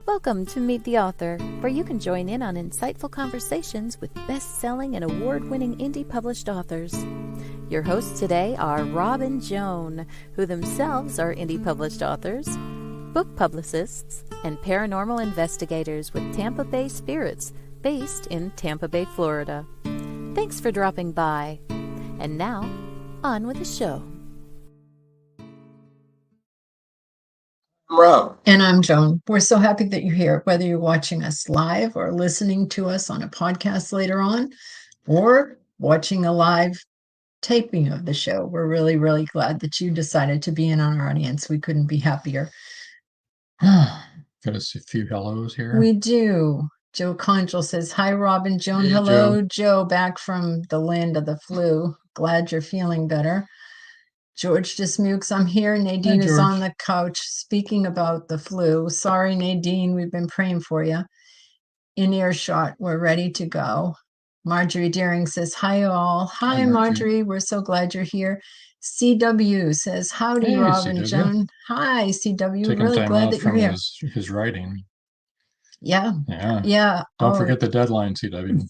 Welcome to Meet the Author, where you can join in on insightful conversations with best-selling and award-winning indie published authors. Your hosts today are Rob and Joan, who themselves are indie published authors, book publicists, and paranormal investigators with Tampa Bay Spirits, based in Tampa Bay, Florida. Thanks for dropping by. And now, on with the show. Rob. And I'm Joan. We're so happy that you're here, whether you're watching us live or listening to us on a podcast later on, or watching a live taping of the show. We're really, really glad that you decided to be in on our audience. We couldn't be happier. Got a few hellos here. We do. Joe Conjal says, hi, Rob and Joan. Hey, hello, Joe, back from the land of the flu. Glad you're feeling better. George Dismukes, I'm here. Nadine is on the couch speaking about the flu. Sorry, Nadine, we've been praying for you. In earshot, we're ready to go. Marjorie Deering says, hi, all. Hi, Marjorie. We're so glad you're here. CW says, howdy, hey, Rob and Joan. Hi, CW. Taking really time glad out that you're from here. His writing. Yeah. Don't forget the deadline, CW.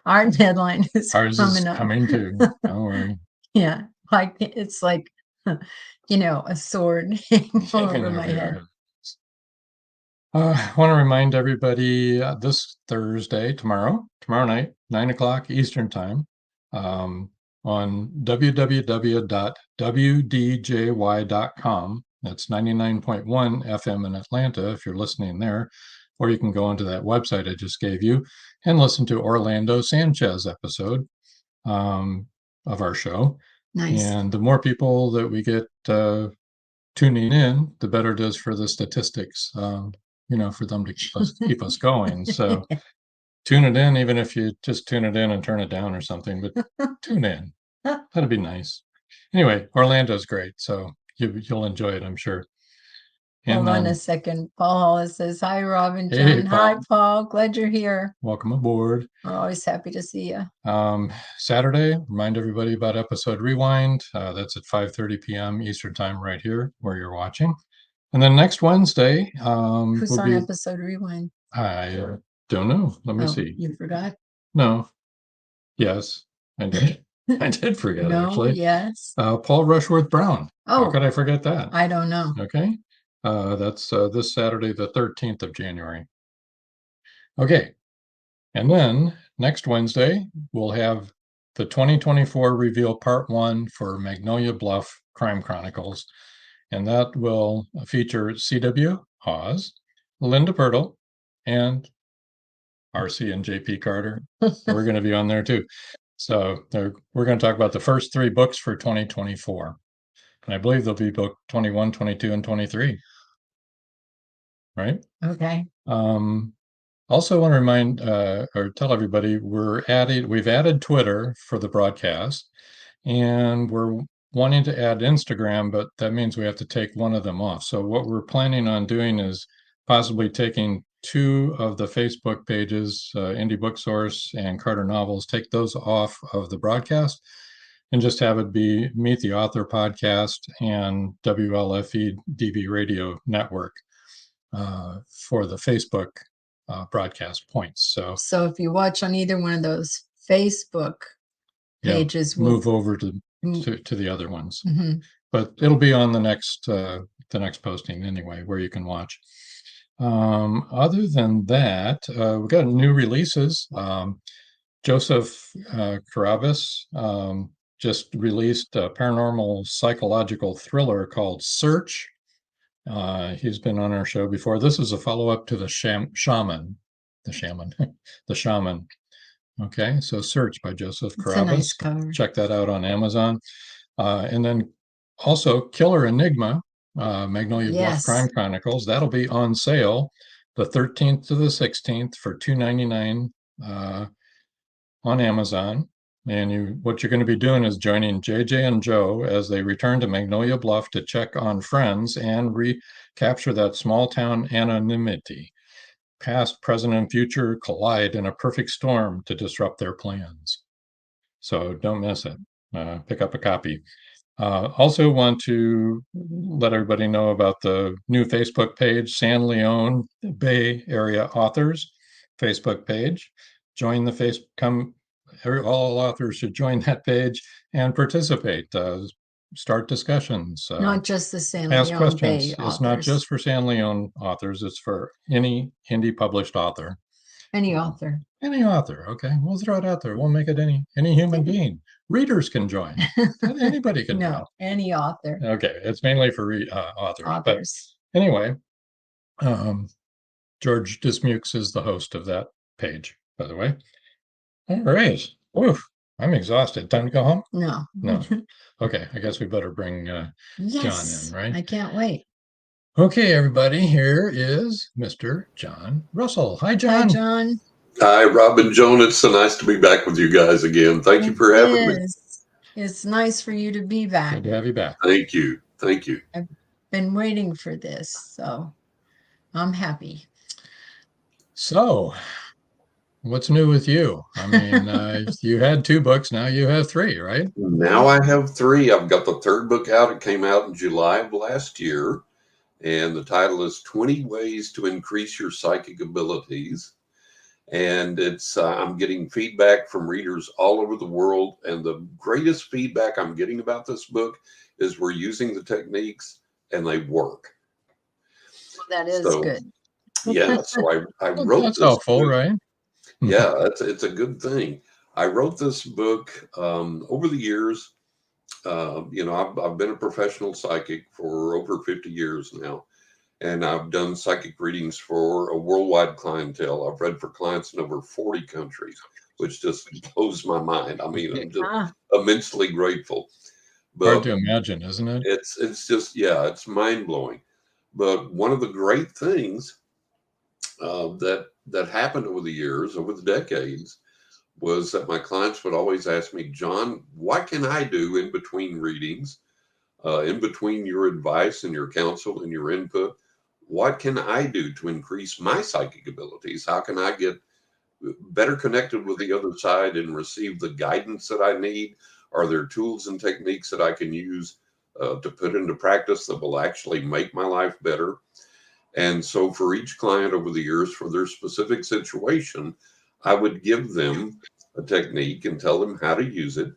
Our deadline is Ours coming is up. coming too. Don't worry. Yeah, like it's like, a sword over my head. I want to remind everybody this Thursday, tomorrow night, 9:00 Eastern Time, on www.wdjy.com. That's 99.1 FM in Atlanta if you're listening there, or you can go onto that website I just gave you and listen to Orlando Sanchez episode of our show. Nice. And the more people that we get tuning in, the better it is for the statistics, for them to keep us going. So tune it in, even if you just tune it in and turn it down or something, but tune in. That'd be nice. Anyway, Orlando's great, so you'll enjoy it, I'm sure. And, hold on a second. Paul Hollis says, hi, Rob and Joan. Hey, hi, Paul. Glad you're here. Welcome aboard. We're always happy to see you. Saturday, remind everybody about episode Rewind. That's at 5:30 p.m. Eastern Time right here where you're watching. And then next Wednesday... who's on episode Rewind? I don't know. Let me see. You forgot? No. Yes, I did. I did forget, actually. Yes. Paul Rushworth Brown. Oh. How could I forget that? I don't know. Okay. That's this Saturday, the 13th of January. Okay. And then next Wednesday, we'll have the 2024 reveal part 1 for Magnolia Bluff Crime Chronicles. And that will feature C.W. Hawes, Linda Pirtle, and R.C. and J.P. Carter. We're going to be on there too. So we're going to talk about the first 3 books for 2024. And I believe they'll be book 21, 22, and 23. Right? Okay. Also want to remind or tell everybody we've added Twitter for the broadcast, and we're wanting to add Instagram, but that means we have to take one of them off. So what we're planning on doing is possibly taking 2 of the Facebook pages, Indie Book Source and Carter Novels, take those off of the broadcast and just have it be Meet the Author podcast and WLFE DB Radio Network for the Facebook broadcast points. So if you watch on either one of those Facebook pages, we'll move over to the other ones. Mm-hmm. But it'll be on the next posting anyway, where you can watch. Other than that, we've got new releases. Joseph Carabas just released a paranormal psychological thriller called Search. He's been on our show before. This is a follow-up to the Shaman. Okay, so Search by Joseph It's a nice Carabas. cover. Check that out on Amazon. And then also Killer Enigma, Magnolia Bluff Yes. Crime Chronicles. That'll be on sale the 13th to the 16th for $2.99 on Amazon. And what you're going to be doing is joining JJ and Joe as they return to Magnolia Bluff to check on friends and recapture that small town anonymity. Past, present, and future collide in a perfect storm to disrupt their plans. So don't miss it. Pick up a copy. Also want to let everybody know about the new Facebook page, San Leon Bay Area Authors Facebook page. Join the all authors should join that page and participate. Start discussions. Not just the San ask Leon questions. Bay It's authors. not just for San Leon authors. It's for any indie published author. Any author. Any author. Okay, we'll throw it out there. We'll make it any human being. Readers can join. Anybody can join. No, any author. Okay, it's mainly for authors. Authors. But anyway, George Dismukes is the host of that page, by the way. All right. Oof, I'm exhausted. Time to go home? No. No. Okay, I guess we better bring Yes. John in, right? I can't wait. Okay, everybody, here is Mr. John Russell. Hi, John. Hi, John. Hi, Rob and Joan. It's so nice to be back with you guys again. Thank you for having me. It's nice for you to be back. Good to have you back. Thank you. Thank you. I've been waiting for this, so I'm happy. So, what's new with you? I mean, you had 2 books, now you have 3, right? Now I have 3. I've got the 3rd book out. It came out in July of last year, and the title is 20 Ways to Increase Your Psychic Abilities. And it's I'm getting feedback from readers all over the world, and the greatest feedback I'm getting about this book is we're using the techniques and they work. Well, that is good. Yeah, so I wrote that's this helpful, book. right? Yeah, it's a good thing. I wrote this book over the years. I've been a professional psychic for over 50 years now. And I've done psychic readings for a worldwide clientele. I've read for clients in over 40 countries, which just blows my mind. I mean, I'm just immensely grateful. But hard to imagine, isn't it? It's just, it's mind blowing. But one of the great things that happened over the years, over the decades, was that my clients would always ask me, John, what can I do in between readings, in between your advice and your counsel and your input? What can I do to increase my psychic abilities? How can I get better connected with the other side and receive the guidance that I need? Are there tools and techniques that I can use to put into practice that will actually make my life better? And so for each client over the years, for their specific situation, I would give them a technique and tell them how to use it.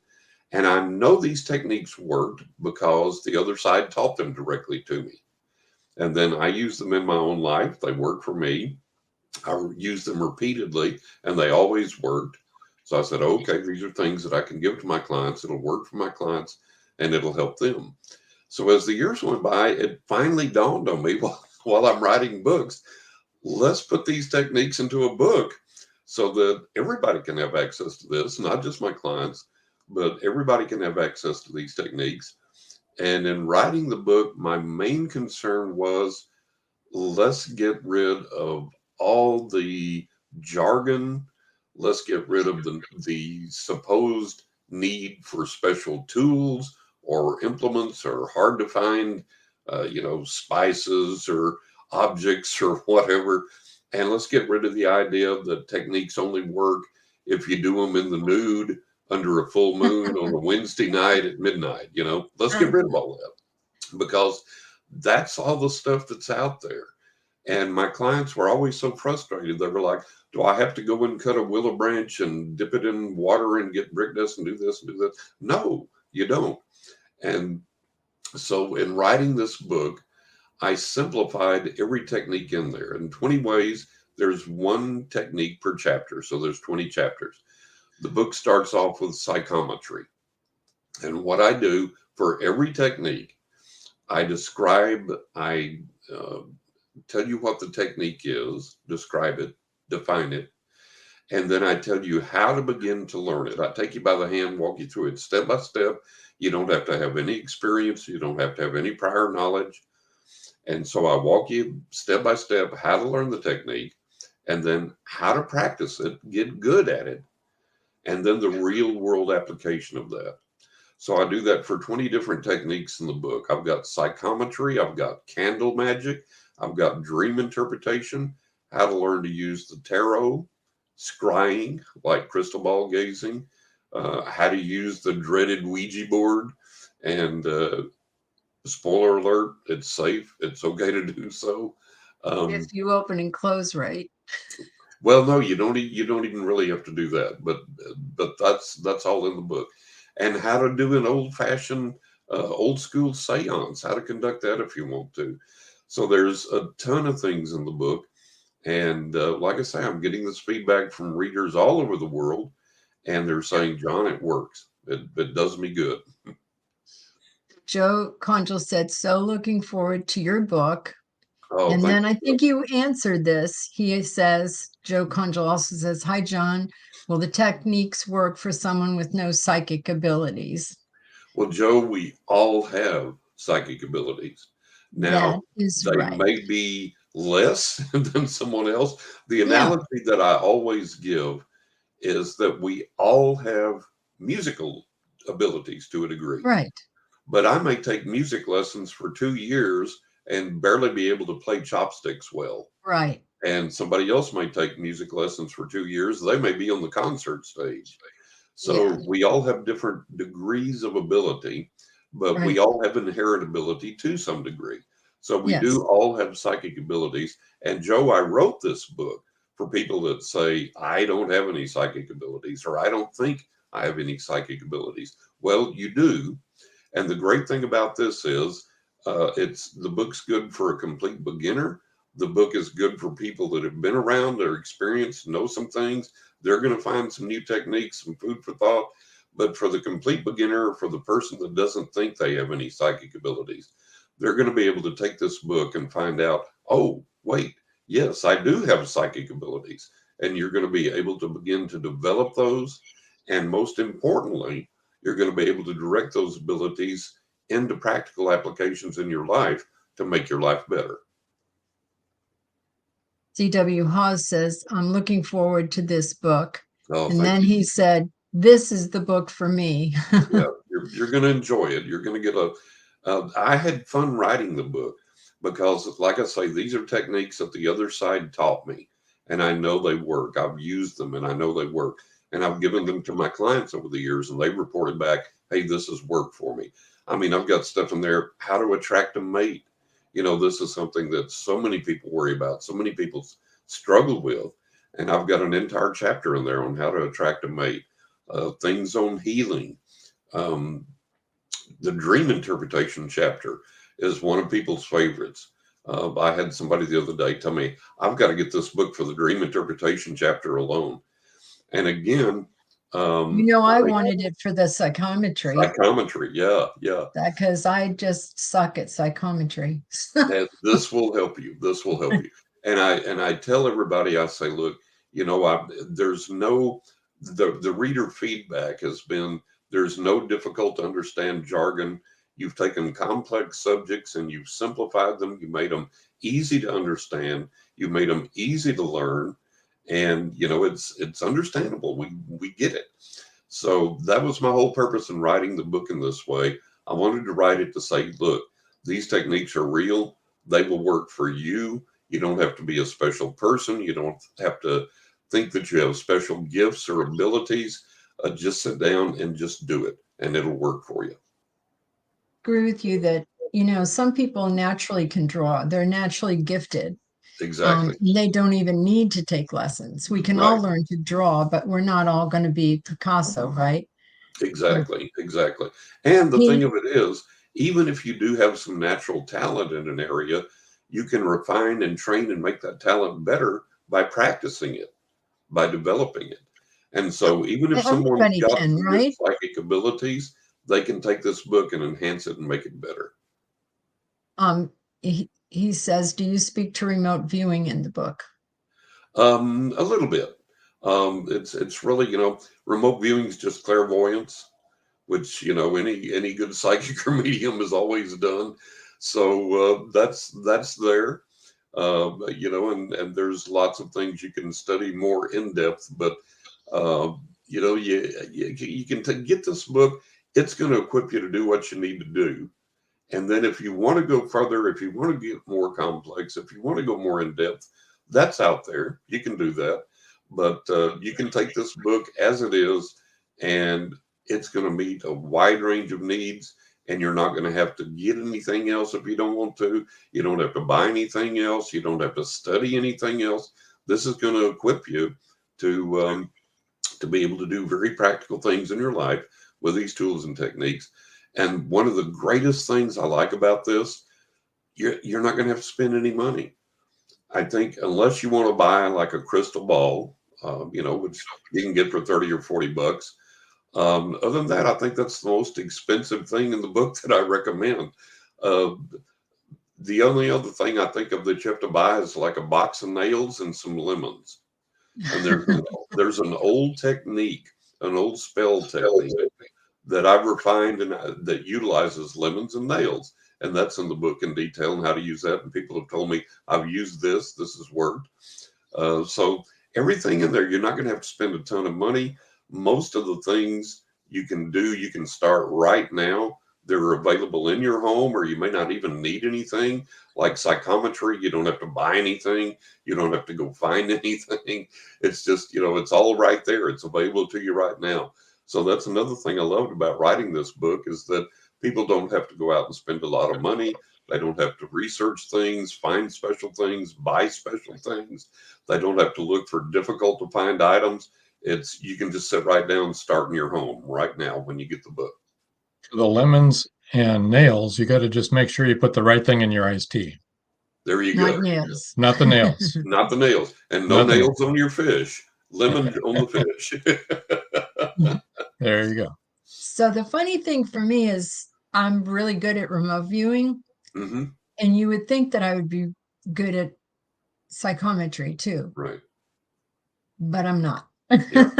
And I know these techniques worked because the other side taught them directly to me. And then I use them in my own life. They work for me. I use them repeatedly, and they always worked. So I said, okay, these are things that I can give to my clients. It'll work for my clients, and it'll help them. So as the years went by, it finally dawned on me while I'm writing books, let's put these techniques into a book so that everybody can have access to this, not just my clients, but everybody can have access to these techniques. And in writing the book, my main concern was, let's get rid of all the jargon. Let's get rid of the supposed need for special tools or implements or hard to find, spices or objects or whatever. And let's get rid of the idea that techniques only work if you do them in the nude under a full moon on a Wednesday night at midnight. Let's get rid of all that, because that's all the stuff that's out there. And my clients were always so frustrated. They were like, do I have to go and cut a willow branch and dip it in water and get brick dust and do this and do that? No, you don't. And so in writing this book, I simplified every technique in there. In 20 ways, there's one technique per chapter. So there's 20 chapters. The book starts off with psychometry. And what I do for every technique, I describe, I tell you what the technique is, describe it, define it, and then I tell you how to begin to learn it. I take you by the hand, walk you through it step by step. You don't have to have any experience. You don't have to have any prior knowledge. And so I walk you step by step how to learn the technique, and then how to practice it, get good at it, and then the real world application of that. So I do that for 20 different techniques in the book. I've got psychometry, I've got candle magic, I've got dream interpretation, how to learn to use the tarot, scrying, like crystal ball gazing, how to use the dreaded Ouija board, and spoiler alert, it's safe. It's okay to do so. If you open and close right. Well, no, you don't even really have to do that, but that's all in the book. And how to do an old-fashioned, old school seance, how to conduct that if you want to. So there's a ton of things in the book. And like I say, I'm getting this feedback from readers all over the world, and they're saying, John, it works. It does me good. Joe Conjal said, so looking forward to your book. Oh, and then I think you answered this. He says, Joe Conjal also says, hi, John. Will the techniques work for someone with no psychic abilities? Well, Joe, we all have psychic abilities. Now, they may be less than someone else. The analogy that I always give is that we all have musical abilities to a degree. Right. But I may take music lessons for 2 years and barely be able to play chopsticks well. Right. And somebody else may take music lessons for 2 years. They may be on the concert stage. So we all have different degrees of ability, but we all have inherent ability to some degree. So we do all have psychic abilities. And Joe, I wrote this book for people that say, I don't have any psychic abilities, or I don't think I have any psychic abilities. Well, you do. And the great thing about this is the book's good for a complete beginner. The book is good for people that have been around, they're experienced, know some things. They're going to find some new techniques, some food for thought. But for the complete beginner, for the person that doesn't think they have any psychic abilities, they're going to be able to take this book and find out, oh, wait, yes, I do have psychic abilities. And you're going to be able to begin to develop those. And most importantly, you're going to be able to direct those abilities into practical applications in your life to make your life better. C.W. Hawes says, I'm looking forward to this book. Oh, and then he said, this is the book for me. Yeah, you're going to enjoy it. You're going to get I had fun writing the book because, like I say, these are techniques that the other side taught me. And I know they work. I've used them and I know they work. And I've given them to my clients over the years, and they've reported back, hey, this has worked for me. I mean, I've got stuff in there, how to attract a mate. You know, this is something that so many people worry about, so many people struggle with. And I've got an entire chapter in there on how to attract a mate, things on healing. The dream interpretation chapter is one of people's favorites. I had somebody the other day tell me, I've got to get this book for the dream interpretation chapter alone. And again, I wanted it for the psychometry. Psychometry, yeah. Because I just suck at psychometry. And this will help you. This will help you. And I tell everybody, I say, look, there's no, the reader feedback has been, there's no difficult to understand jargon. You've taken complex subjects and you've simplified them. You made them easy to understand. You made them easy to learn. And, it's understandable. We get it. So that was my whole purpose in writing the book in this way. I wanted to write it to say, look, these techniques are real. They will work for you. You don't have to be a special person. You don't have to think that you have special gifts or abilities. Just sit down and just do it, and it'll work for you. Agree with you that, some people naturally can draw. They're naturally gifted. Exactly. They don't even need to take lessons. We can all learn to draw, but we're not all going to be Picasso, right? Exactly. And the thing of it is, even if you do have some natural talent in an area, you can refine and train and make that talent better by practicing it, by developing it. And so even if someone's Everybody got can, some right? psychic abilities, they can take this book and enhance it and make it better. He says, do you speak to remote viewing in the book? A little bit. It's really, remote viewing is just clairvoyance, which, any good psychic or medium has always done. So that's there. And there's lots of things you can study more in depth, but you can get this book. It's going to equip you to do what you need to do. And then if you want to go further, if you want to get more complex, if you want to go more in depth, that's out there. You can do that. But you can take this book as it is, and it's going to meet a wide range of needs. And you're not going to have to get anything else if you don't want to. You don't have to buy anything else. You don't have to study anything else. This is going to equip you to be able to do very practical things in your life with these tools and techniques. And one of the greatest things I like about this, you're not going to have to spend any money. I think unless you want to buy like a crystal ball, which you can get for 30 or 40 bucks. Other than that, I think that's the most expensive thing in the book that I recommend. The only other thing I think of that you have to buy is like a box of nails and some lemons. And there's an old technique, an old spell technique that I've refined and that utilizes lemons and nails. And that's in the book in detail and how to use that. And people have told me I've used this has worked. So everything in there, you're not going to have to spend a ton of money. Most of the things you can do, you can start right now. They're available in your home, or you may not even need anything. Like psychometry, you don't have to buy anything. You don't have to go find anything. It's just, it's all right there. It's available to you right now. So that's another thing I loved about writing this book, is that people don't have to go out and spend a lot of money. They don't have to research things, find special things, buy special things. They don't have to look for difficult to find items. You can just sit right down and start in your home right now when you get the book. The lemons and nails, you got to just make sure you put the right thing in your iced tea. There you Not go. nails. Not the nails. Not the nails. And no nails on your fish. Lemon on the fish. There you go. So the funny thing for me is I'm really good at remote viewing. Mm-hmm. And you would think that I would be good at psychometry too. Right. But I'm not. Yeah.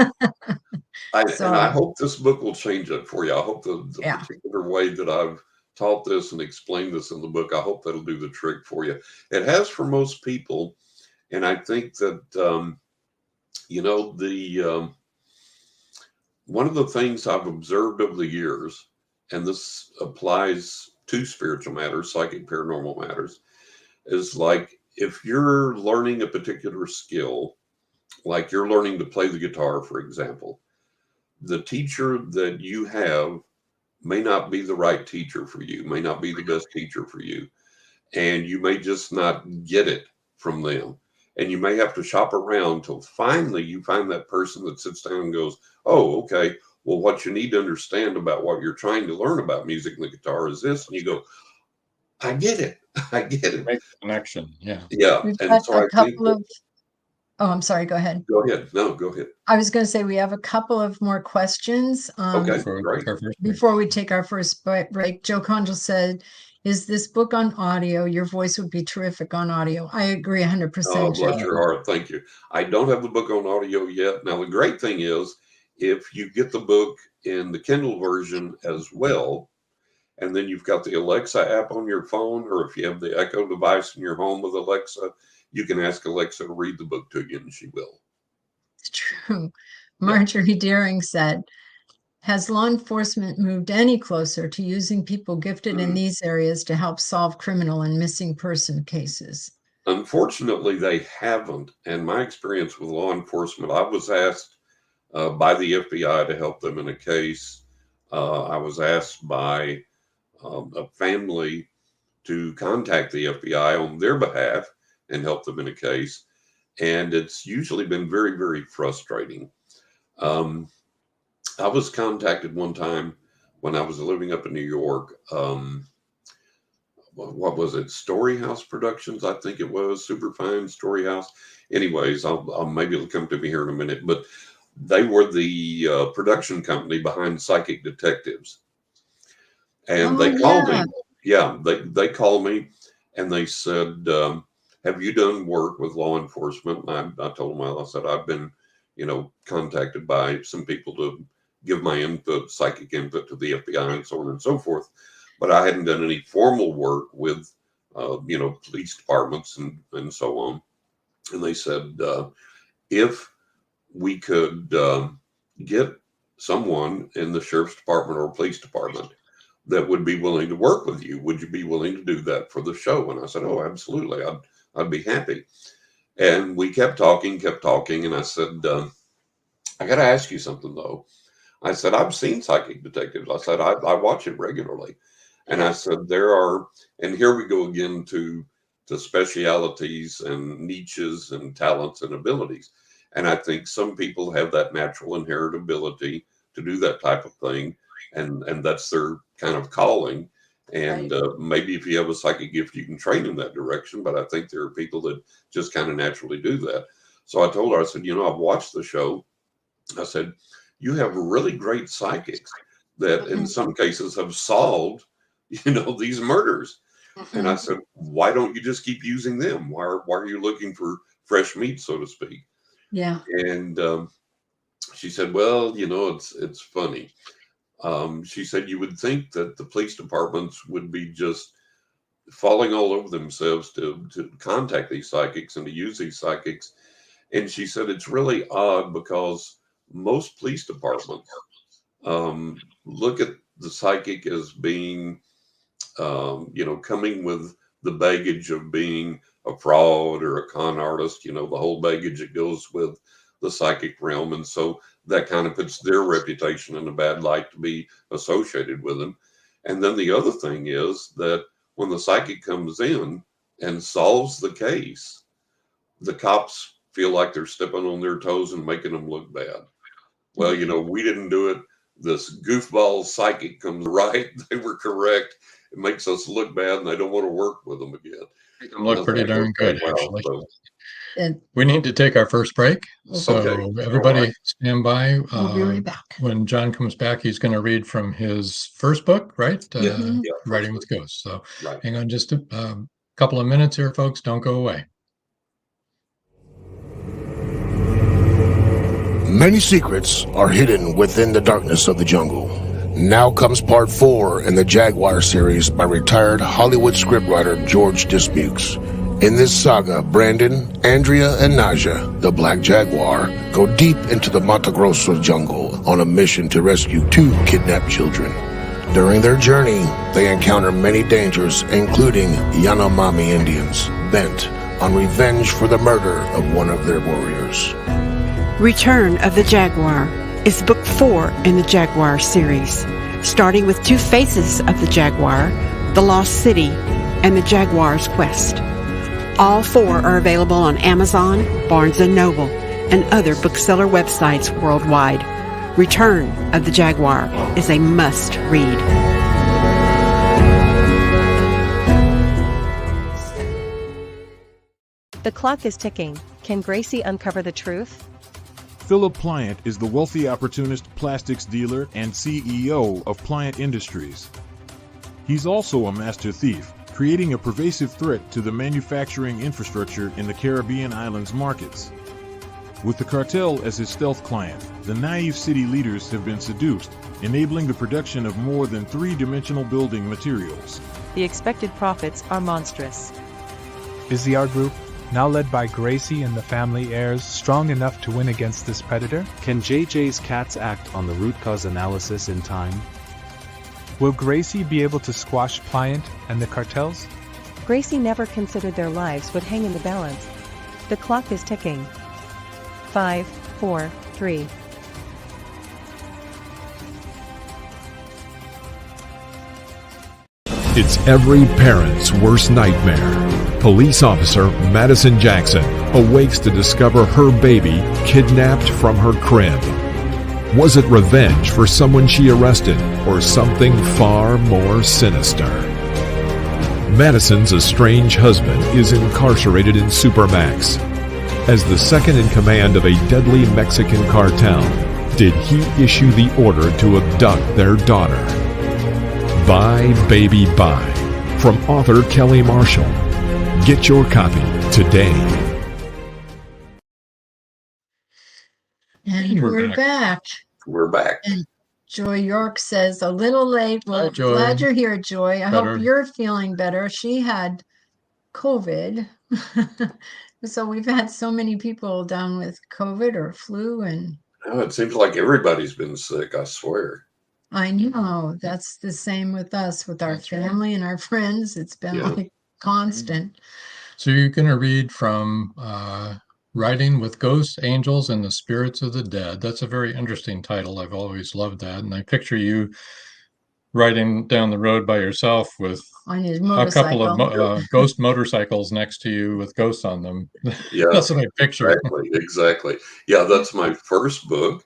And I hope this book will change it for you. I hope the particular way that I've taught this and explained this in the book, I hope that'll do the trick for you. It has for most people. And I think that, one of the things I've observed over the years, and this applies to spiritual matters, psychic paranormal matters, is like if you're learning a particular skill, like you're learning to play the guitar, for example, the teacher that you have may not be the right teacher for you, may not be the best teacher for you. And you may just not get it from them. And you may have to shop around till finally you find that person that sits down and goes, oh, okay, well, what you need to understand about what you're trying to learn about music and the guitar is this. And you go, I get it. I get it. Make the connection. Yeah. Yeah. We've and got so a couple of, I'm sorry, go ahead. Go ahead. No, go ahead. I was going to say we have a couple of more questions. Okay, great. Before we take our first break, Joe Conjal said, is this book on audio? Your voice would be terrific on audio. I agree 100%. Oh, bless your heart. Thank you. I don't have the book on audio yet. Now, the great thing is, if you get the book in the Kindle version as well, and then you've got the Alexa app on your phone, or if you have the Echo device in your home with Alexa, you can ask Alexa to read the book to you, and she will. It's true. Marjorie Deering said, has law enforcement moved any closer to using people gifted in these areas to help solve criminal and missing person cases? Unfortunately, they haven't. And my experience with law enforcement, I was asked by the FBI to help them in a case. I was asked by a family to contact the FBI on their behalf and help them in a case. And it's usually been very, very frustrating. I was contacted one time when I was living up in New York. What was it? Storyhouse Productions, I think it was. Superfine Storyhouse. Anyways, I'll maybe it'll come to me here in a minute. But they were the production company behind Psychic Detectives, and they called me. Yeah, they called me, and they said, "Have you done work with law enforcement?" And I told them, I said, "I've been, contacted by some people to give my input, psychic input to the FBI, and so on and so forth." But I hadn't done any formal work with, police departments and so on. And they said, if we could get someone in the sheriff's department or police department that would be willing to work with you, would you be willing to do that for the show? And I said, "Oh, absolutely. I'd be happy." And we kept talking. And I said, "I got to ask you something, though." I said, "I've seen Psychic Detectives." I said, I watch it regularly. And I said, there are, and here we go again to specialities and niches and talents and abilities. And I think some people have that natural inherent ability to do that type of thing. And that's their kind of calling. And maybe if you have a psychic gift, you can train in that direction. But I think there are people that just kind of naturally do that. So I told her, I said, I've watched the show. I said, you have really great psychics that in some cases have solved these murders. And I said, why don't you just keep using them? Why are you looking for fresh meat, so to speak? Yeah. And she said, well, it's funny. She said, you would think that the police departments would be just falling all over themselves to contact these psychics and to use these psychics. And she said, it's really odd because most police departments look at the psychic as being coming with the baggage of being a fraud or a con artist, the whole baggage that goes with the psychic realm. And so that kind of puts their reputation in a bad light to be associated with them. And then the other thing is that when the psychic comes in and solves the case, the cops feel like they're stepping on their toes and making them look bad. Well, we didn't do it. This goofball psychic comes right. They were correct. It makes us look bad, and I don't want to work with them again. Make them look pretty darn good, actually. And we need to take our first break. So everybody stand by. We'll be right back. When John comes back, he's going to read from his first book, right? Writing with Ghosts. So hang on just a couple of minutes here, folks. Don't go away. Many secrets are hidden within the darkness of the jungle. Now comes part 4 in the Jaguar series by retired Hollywood scriptwriter George Dismukes. In this saga, Brandon, Andrea, and Naja, the Black Jaguar, go deep into the Mato Grosso jungle on a mission to rescue 2 kidnapped children. During their journey, they encounter many dangers, including Yanomami Indians, bent on revenge for the murder of one of their warriors. Return of the Jaguar is book 4 in the Jaguar series, starting with 2 faces of the Jaguar, the Lost City, and the Jaguar's Quest. All 4 are available on Amazon, Barnes & Noble, and other bookseller websites worldwide. Return of the Jaguar is a must-read. The clock is ticking. Can Gracie uncover the truth? Philip Pliant is the wealthy opportunist plastics dealer and CEO of Pliant Industries. He's also a master thief, creating a pervasive threat to the manufacturing infrastructure in the Caribbean islands markets. With the cartel as his stealth client, the naive city leaders have been seduced, enabling the production of more than 3-dimensional building materials. The expected profits are monstrous. Is the art group, now led by Gracie and the family heirs, strong enough to win against this predator? Can JJ's cats act on the root cause analysis in time? Will Gracie be able to squash Pliant and the cartels? Gracie never considered their lives would hang in the balance. The clock is ticking. 5, 4, 3. It's every parent's worst nightmare. Police officer Madison Jackson awakes to discover her baby kidnapped from her crib. Was it revenge for someone she arrested, or something far more sinister? Madison's estranged husband is incarcerated in Supermax. As the second in command of a deadly Mexican cartel, did he issue the order to abduct their daughter? Bye, Baby, Bye, from author Kelly Marshall. Get your copy today. And we're back. We're back. And Joy York says, a little late. Well, Hi, Joy. glad you're here, Joy. I Better. hope you're feeling better. She had COVID. So we've had so many people down with COVID or flu, and Oh, it seems like everybody's been sick, I swear. I know that's the same with us, with our family and our friends. It's been like constant. So you're going to read from Writing with Ghosts, Angels, and the Spirits of the Dead. That's a very interesting title. I've always loved that. And I picture you riding down the road by yourself with On his a couple motorcycle. of ghost motorcycles next to you with ghosts on them. Yeah, That's what I picture. Exactly. Yeah, that's my first book.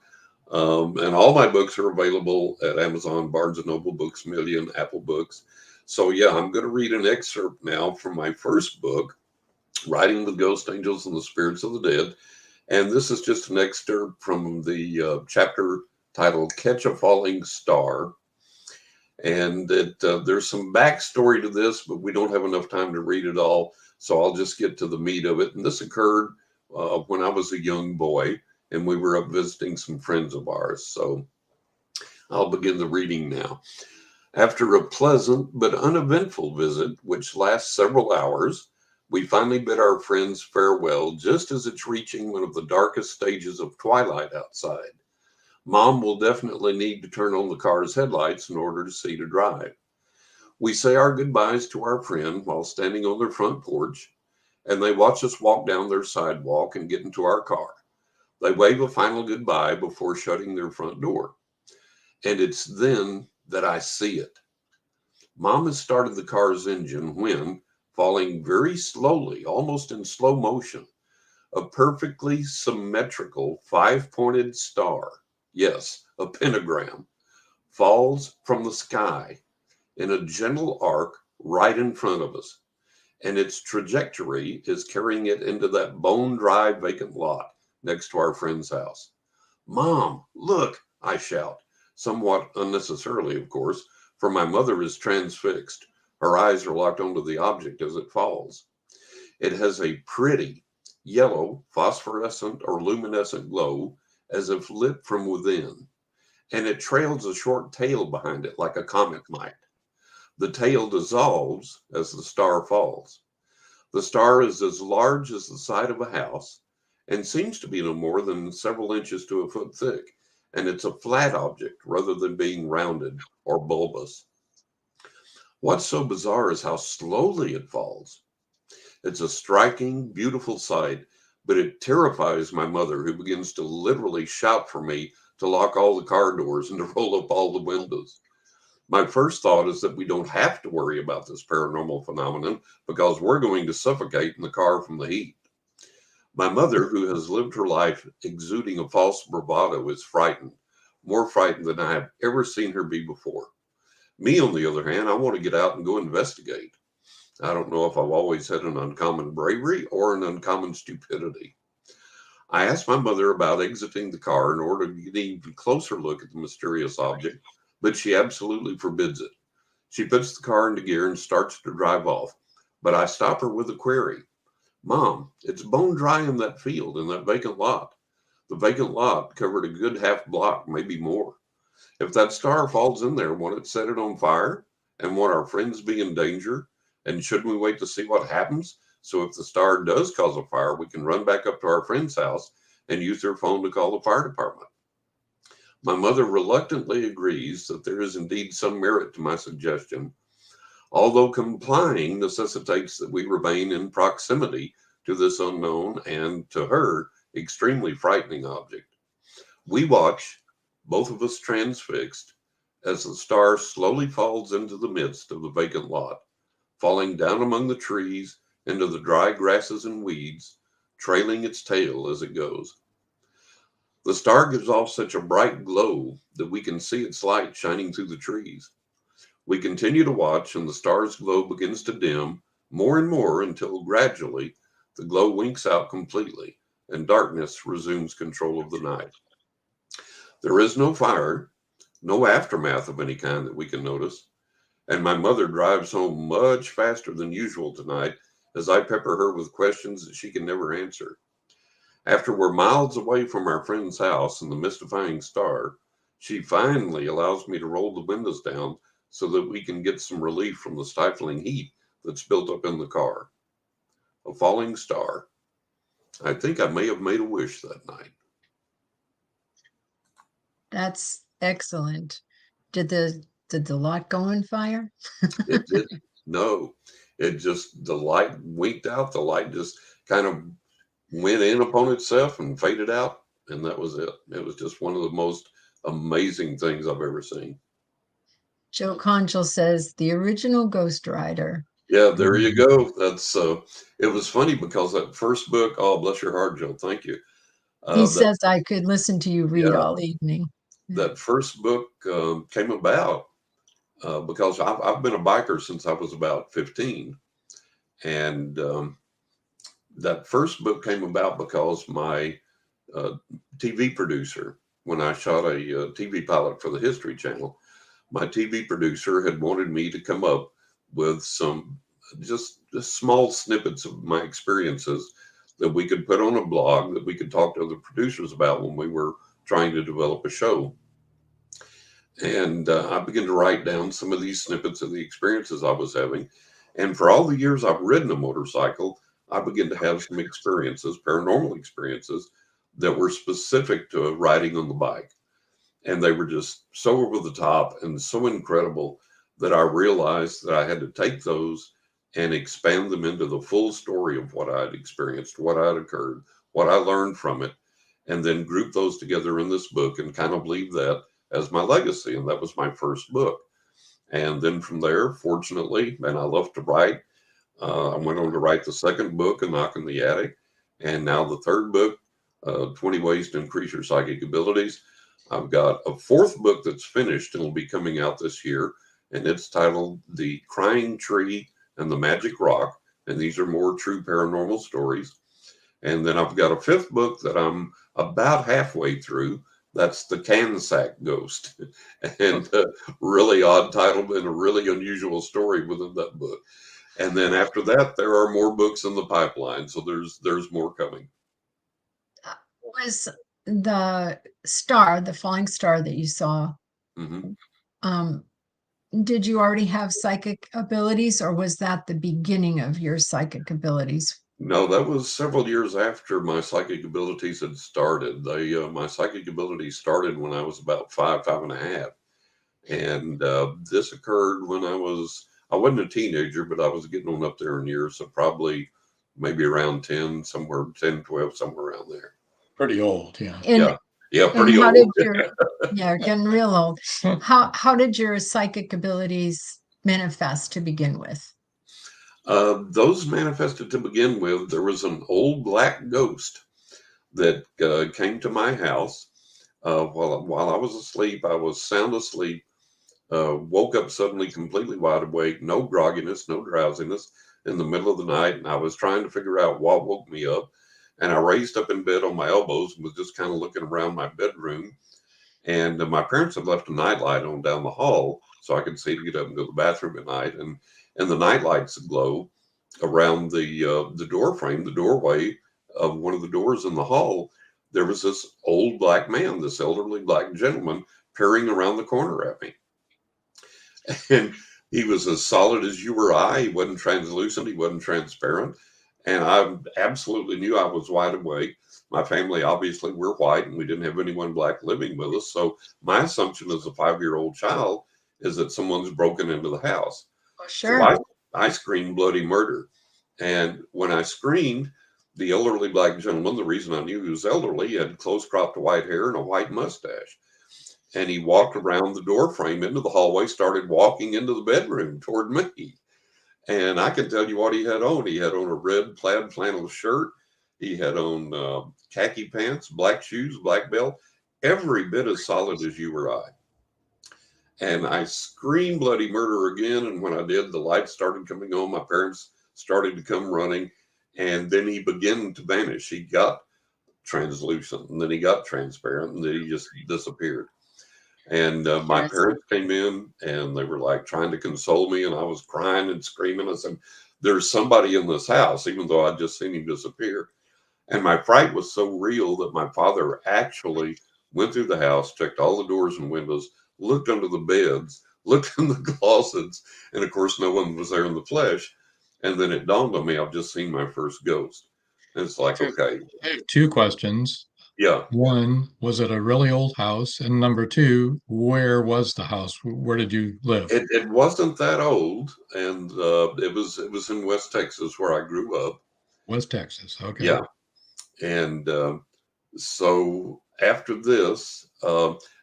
And all my books are available at Amazon, Barnes & Noble, Books Million, Apple Books. So yeah, I'm going to read an excerpt now from my first book, Writing with Ghosts, Angels, and the Spirits of the Dead. And this is just an excerpt from the chapter titled Catch a Falling Star. And there's some backstory to this, but we don't have enough time to read it all. So I'll just get to the meat of it. And this occurred when I was a young boy, and we were up visiting some friends of ours. So I'll begin the reading now. After a pleasant but uneventful visit, which lasts several hours, we finally bid our friends farewell just as it's reaching one of the darkest stages of twilight outside. Mom will definitely need to turn on the car's headlights in order to see to drive. We say our goodbyes to our friend while standing on their front porch, and they watch us walk down their sidewalk and get into our car. They wave a final goodbye before shutting their front door. And it's then that I see it. Mom has started the car's engine when, falling very slowly, almost in slow motion, a perfectly symmetrical 5-pointed star, yes, a pentagram, falls from the sky in a gentle arc right in front of us. And its trajectory is carrying it into that bone-dry vacant lot next to our friend's house. Mom, look, I shout, somewhat unnecessarily, of course, for my mother is transfixed. Her eyes are locked onto the object as it falls. It has a pretty yellow, phosphorescent or luminescent glow as if lit from within, and it trails a short tail behind it like a comet might. The tail dissolves as the star falls. The star is as large as the side of a house and seems to be no more than several inches to a foot thick, and it's a flat object rather than being rounded or bulbous. What's so bizarre is how slowly it falls. It's a striking, beautiful sight, but it terrifies my mother, who begins to literally shout for me to lock all the car doors and to roll up all the windows. My first thought is that we don't have to worry about this paranormal phenomenon because we're going to suffocate in the car from the heat. My mother, who has lived her life exuding a false bravado, is frightened, more frightened than I have ever seen her be before. Me, on the other hand, I want to get out and go investigate. I don't know if I've always had an uncommon bravery or an uncommon stupidity. I asked my mother about exiting the car in order to get an even closer look at the mysterious object, but she absolutely forbids it. She puts the car into gear and starts to drive off, but I stop her with a query. Mom, it's bone dry in that field, in that vacant lot. The vacant lot covered a good half block, maybe more. If that star falls in there, won't it set it on fire? And won't our friends be in danger? And shouldn't we wait to see what happens? So if the star does cause a fire, we can run back up to our friend's house and use their phone to call the fire department. My mother reluctantly agrees that there is indeed some merit to my suggestion, although complying necessitates that we remain in proximity to this unknown and, to her, extremely frightening object. We watch, both of us transfixed, as the star slowly falls into the midst of the vacant lot, falling down among the trees into the dry grasses and weeds, trailing its tail as it goes. The star gives off such a bright glow that we can see its light shining through the trees. We continue to watch, and the star's glow begins to dim more and more until gradually the glow winks out completely and darkness resumes control of the night. There is no fire, no aftermath of any kind that we can notice, and my mother drives home much faster than usual tonight as I pepper her with questions that she can never answer. After we're miles away from our friend's house and the mystifying star, she finally allows me to roll the windows down so that we can get some relief from the stifling heat that's built up in the car. A falling star. I think I may have made a wish that night. That's excellent. Did the lot go on fire? It didn't. No, it just, the light winked out. The light just kind of went in upon itself and faded out. And that was it. It was just one of the most amazing things I've ever seen. Joe Conchel says the original Ghost Rider. Yeah, there you go. That's it was funny because that first book, oh, bless your heart, Joe, thank you. He says I could listen to you read all evening. That first book came about because I've been a biker since I was about 15. And that first book came about because my TV producer, when I shot a TV pilot for the History Channel, my TV producer had wanted me to come up with some just small snippets of my experiences that we could put on a blog that we could talk to other producers about when we were trying to develop a show. And I began to write down some of these snippets of the experiences I was having. And for all the years I've ridden a motorcycle, I began to have some experiences, paranormal experiences, that were specific to riding on the bike. And they were just so over the top and so incredible that I realized that I had to take those and expand them into the full story of what I'd experienced, what had occurred, what I learned from it, and then group those together in this book and kind of leave that as my legacy. And that was my first book. And then from there, fortunately, and I love to write, I went on to write the second book, A Knock in the Attic, and now the third book, 20 Ways to Increase Your Psychic Abilities. I've got a fourth book that's finished and will be coming out this year, and it's titled The Crying Tree and the Magic Rock, and these are more true paranormal stories. And then I've got a fifth book that I'm about halfway through. That's The Cansack Ghost, and really odd title and a really unusual story within that book. And then after that, there are more books in the pipeline, so there's more coming. Was the star, the falling star that you saw, did you already have psychic abilities, or was that the beginning of your psychic abilities? No, that was several years after my psychic abilities had started. My psychic abilities started when I was about 5.5. And this occurred when I wasn't a teenager, but I was getting on up there in years, so probably maybe around 10, 12, somewhere around there. Pretty old, yeah. Yeah, pretty old. Yeah, getting real old. How did your psychic abilities manifest to begin with? Those manifested to begin with. There was an old black ghost that came to my house while I was asleep. I was sound asleep, woke up suddenly completely wide awake, no grogginess, no drowsiness in the middle of the night. And I was trying to figure out what woke me up. And I raised up in bed on my elbows and was just kind of looking around my bedroom. And my parents had left a nightlight on down the hall so I could see to get up and go to the bathroom at night. And the nightlights glow around the door frame, the doorway of one of the doors in the hall. There was this old black man, this elderly black gentleman, peering around the corner at me. And he was as solid as you or I. He wasn't translucent. He wasn't transparent. And I absolutely knew I was wide awake. My family, obviously, we're white, and we didn't have anyone black living with us. So my assumption as a 5-year-old child is that someone's broken into the house. Oh, sure. So I screamed bloody murder. And when I screamed, the elderly black gentleman, the reason I knew he was elderly, he had close-cropped white hair and a white mustache. And he walked around the door frame into the hallway, started walking into the bedroom toward me. And I can tell you what he had on. He had on a red plaid flannel shirt. He had on khaki pants, black shoes, black belt, every bit as solid as you or I. And I screamed bloody murder again. And when I did, the lights started coming on. My parents started to come running. And then he began to vanish. He got translucent, and then he got transparent, and then he just disappeared. And my parents came in, and they were like trying to console me. And I was crying and screaming. I said, there's somebody in this house, even though I'd just seen him disappear. And my fright was so real that my father actually went through the house, checked all the doors and windows, looked under the beds, looked in the closets, and of course, no one was there in the flesh. And then it dawned on me, I've just seen my first ghost. And it's like, okay. I have two questions. Yeah. One, was it a really old house? And number two, where was the house? Where did you live? It wasn't that old, and it was in West Texas where I grew up. West Texas, okay. Yeah. And so after this,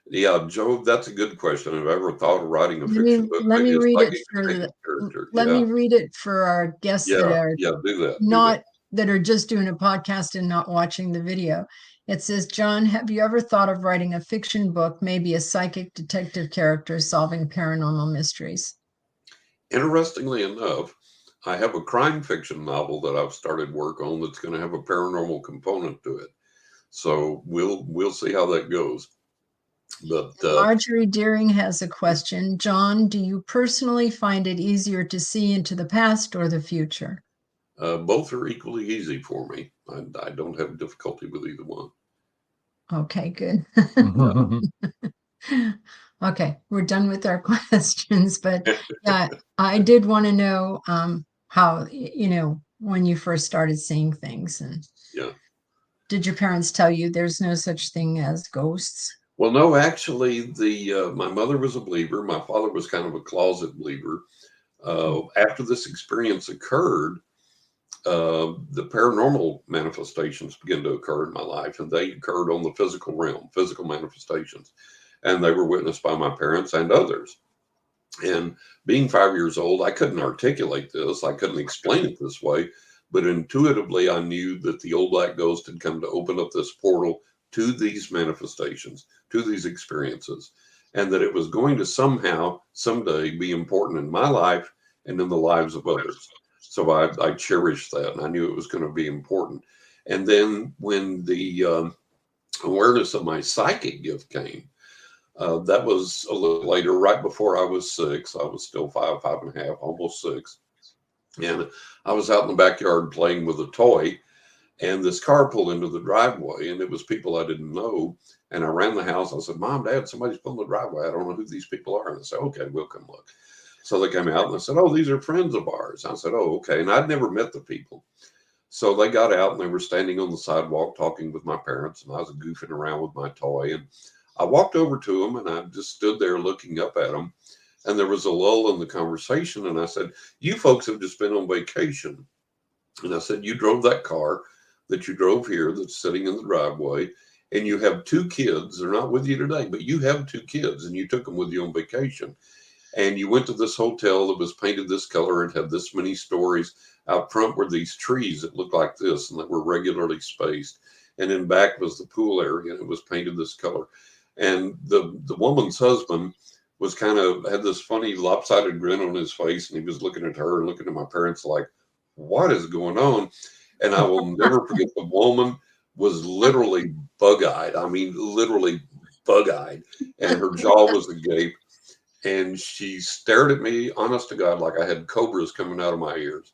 yeah, Joe, that's a good question. I've ever thought of writing a fiction book. Let me read it for me read it for our guests that are that are just doing a podcast and not watching the video. It says, John, have you ever thought of writing a fiction book, maybe a psychic detective character solving paranormal mysteries? Interestingly enough, I have a crime fiction novel that I've started work on that's going to have a paranormal component to it. So we'll see how that goes. But Marjorie Deering has a question. John, do you personally find it easier to see into the past or the future? Both are equally easy for me. I don't have difficulty with either one. Okay, good. Okay, we're done with our questions, but yeah, I did want to know how, when you first started seeing things. And yeah. Did your parents tell you there's no such thing as ghosts? Well, no, actually, my mother was a believer. My father was kind of a closet believer. After this experience occurred, the paranormal manifestations began to occur in my life, and they occurred on the physical realm, physical manifestations, and they were witnessed by my parents and others. And being 5 years old, I couldn't articulate this. I couldn't explain it this way, but intuitively, I knew that the old black ghost had come to open up this portal to these manifestations, to these experiences, and that it was going to somehow, someday be important in my life and in the lives of others. So I cherished that, and I knew it was going to be important. And then when the awareness of my psychic gift came, that was a little later, right before I was 6. I was still 5 and a half, almost 6. And I was out in the backyard playing with a toy, and this car pulled into the driveway, and it was people I didn't know. And I ran the house. I said, Mom, Dad, somebody's pulling the driveway. I don't know who these people are. And they said, okay, we'll come look. So they came out and they said, oh, these are friends of ours. I said, oh, okay. And I'd never met the people. So they got out and they were standing on the sidewalk talking with my parents. And I was goofing around with my toy. And I walked over to them and I just stood there looking up at them. And there was a lull in the conversation. And I said, you folks have just been on vacation. And I said, you drove that car that you drove here that's sitting in the driveway. And you have 2 kids. They're not with you today, but you have 2 kids and you took them with you on vacation. And you went to this hotel that was painted this color and had this many stories. Out front were these trees that looked like this and that were regularly spaced. And in back was the pool area and it was painted this color. And the woman's husband was had this funny lopsided grin on his face, and he was looking at her and looking at my parents like, what is going on? And I will never forget, the woman was literally bug-eyed. I mean, literally bug-eyed. And her jaw was agape. And she stared at me, honest to God, like I had cobras coming out of my ears.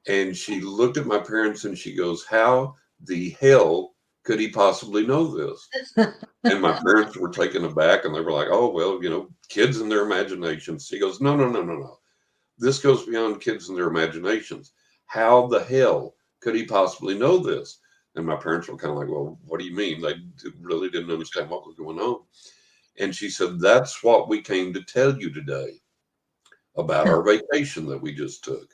And she looked at my parents and she goes, how the hell could he possibly know this? And my parents were taken aback and they were like, oh, well, kids and their imaginations. She goes, no. This goes beyond kids and their imaginations. How the hell could he possibly know this? And my parents were kind of like, well, what do you mean? They really didn't understand what was going on. And she said, that's what we came to tell you today about our vacation that we just took.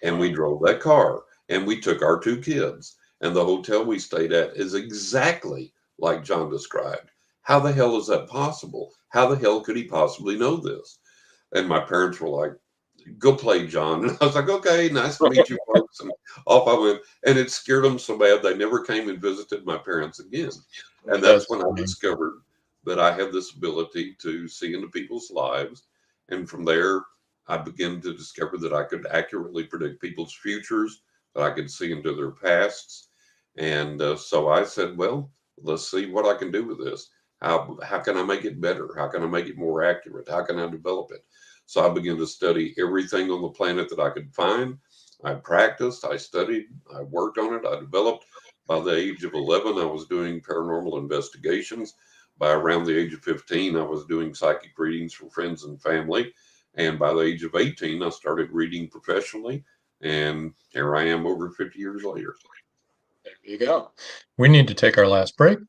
And we drove that car and we took our 2 kids. And the hotel we stayed at is exactly like John described. How the hell is that possible? How the hell could he possibly know this? And my parents were like, go play, John. And I was like, okay, nice to meet you folks. And off I went. And it scared them so bad they never came and visited my parents again. And that's when I discovered that I have this ability to see into people's lives. And from there, I began to discover that I could accurately predict people's futures, that I could see into their pasts. And so I said, well, let's see what I can do with this. How can I make it better? How can I make it more accurate? How can I develop it? So I began to study everything on the planet that I could find. I practiced, I studied, I worked on it, I developed. By the age of 11, I was doing paranormal investigations. By around the age of 15, I was doing psychic readings for friends and family. And by the age of 18, I started reading professionally. And here I am over 50 years later. There you go. We need to take our last break.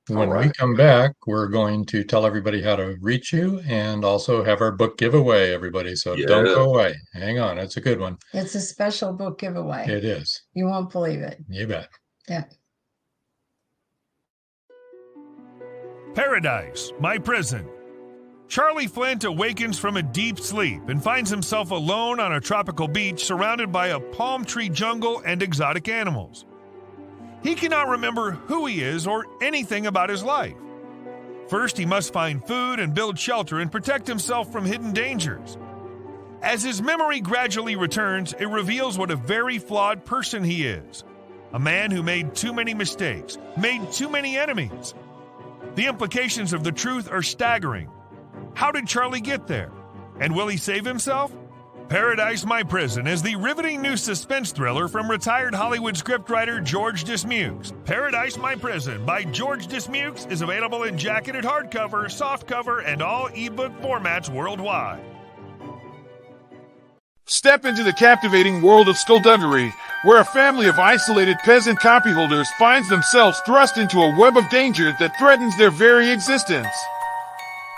When we come back, we're going to tell everybody how to reach you and also have our book giveaway, everybody. So don't go away. Hang on. It's a good one. It's a special book giveaway. It is. You won't believe it. You bet. Yeah. Paradise, my prison. Charlie Flint awakens from a deep sleep and finds himself alone on a tropical beach surrounded by a palm tree jungle and exotic animals. He cannot remember who he is or anything about his life. First, he must find food and build shelter and protect himself from hidden dangers. As his memory gradually returns, it reveals what a very flawed person he is. A man who made too many mistakes, made too many enemies. The implications of the truth are staggering. How did Charlie get there? And will he save himself? Paradise, My Prison is the riveting new suspense thriller from retired Hollywood scriptwriter George Dismukes. Paradise, My Prison by George Dismukes is available in jacketed hardcover, softcover, and all ebook formats worldwide. Step into the captivating world of skullduggery, where a family of isolated peasant copyholders finds themselves thrust into a web of danger that threatens their very existence.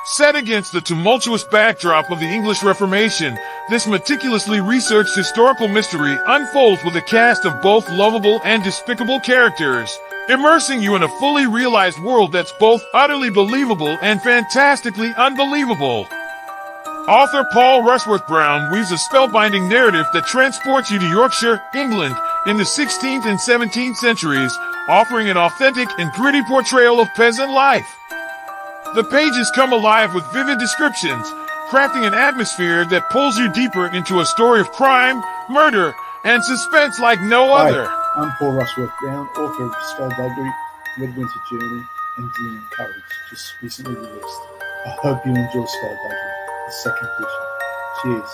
Set against the tumultuous backdrop of the English Reformation, this meticulously researched historical mystery unfolds with a cast of both lovable and despicable characters, immersing you in a fully realized world that's both utterly believable and fantastically unbelievable. Author Paul Rushworth Brown weaves a spellbinding narrative that transports you to Yorkshire, England, in the 16th and 17th centuries, offering an authentic and gritty portrayal of peasant life. The pages come alive with vivid descriptions, crafting an atmosphere that pulls you deeper into a story of crime, murder, and suspense like no other. Hi, I'm Paul Rushworth Brown, author of Skullduggery, Red Winter Journey, and Demon Courage, just recently released. I hope you enjoy Skullduggery, the second edition. Cheers.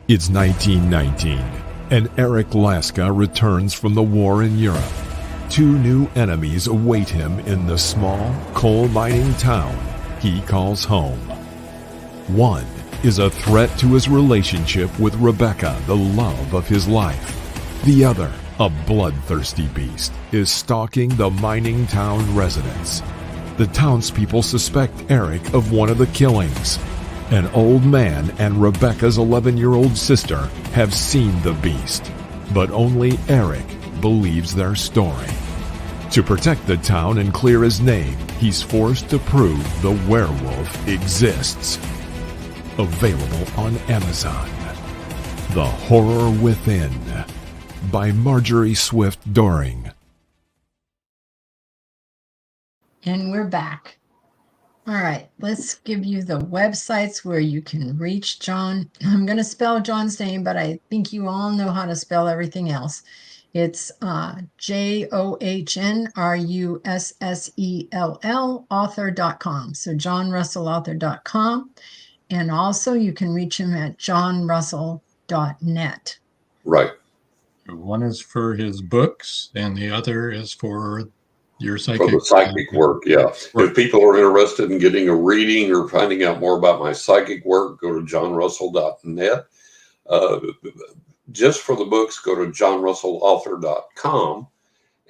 It's 1919, and Eric Laska returns from the war in Europe. Two new enemies await him in the small, coal-mining town he calls home. One is a threat to his relationship with Rebecca, the love of his life. The other, a bloodthirsty beast, is stalking the mining town residents. The townspeople suspect Eric of one of the killings. An old man and Rebecca's 11-year-old sister have seen the beast, but only Eric believes their story. To protect the town and clear his name, he's forced to prove the werewolf exists. Available on Amazon. The Horror Within by Marjorie Swift Doring. And we're back. All right, let's give you the websites where you can reach John. I'm going to spell John's name, but I think you all know how to spell everything else. It's JohnRussell author.com. So johnrussellauthor.com. And also you can reach him at johnrussell.net. Right. One is for his books and the other is for your psychic, for the psychic work. Yeah. If people are interested in getting a reading or finding out more about my psychic work, go to johnrussell.net. Just for the books, go to johnrussellauthor.com,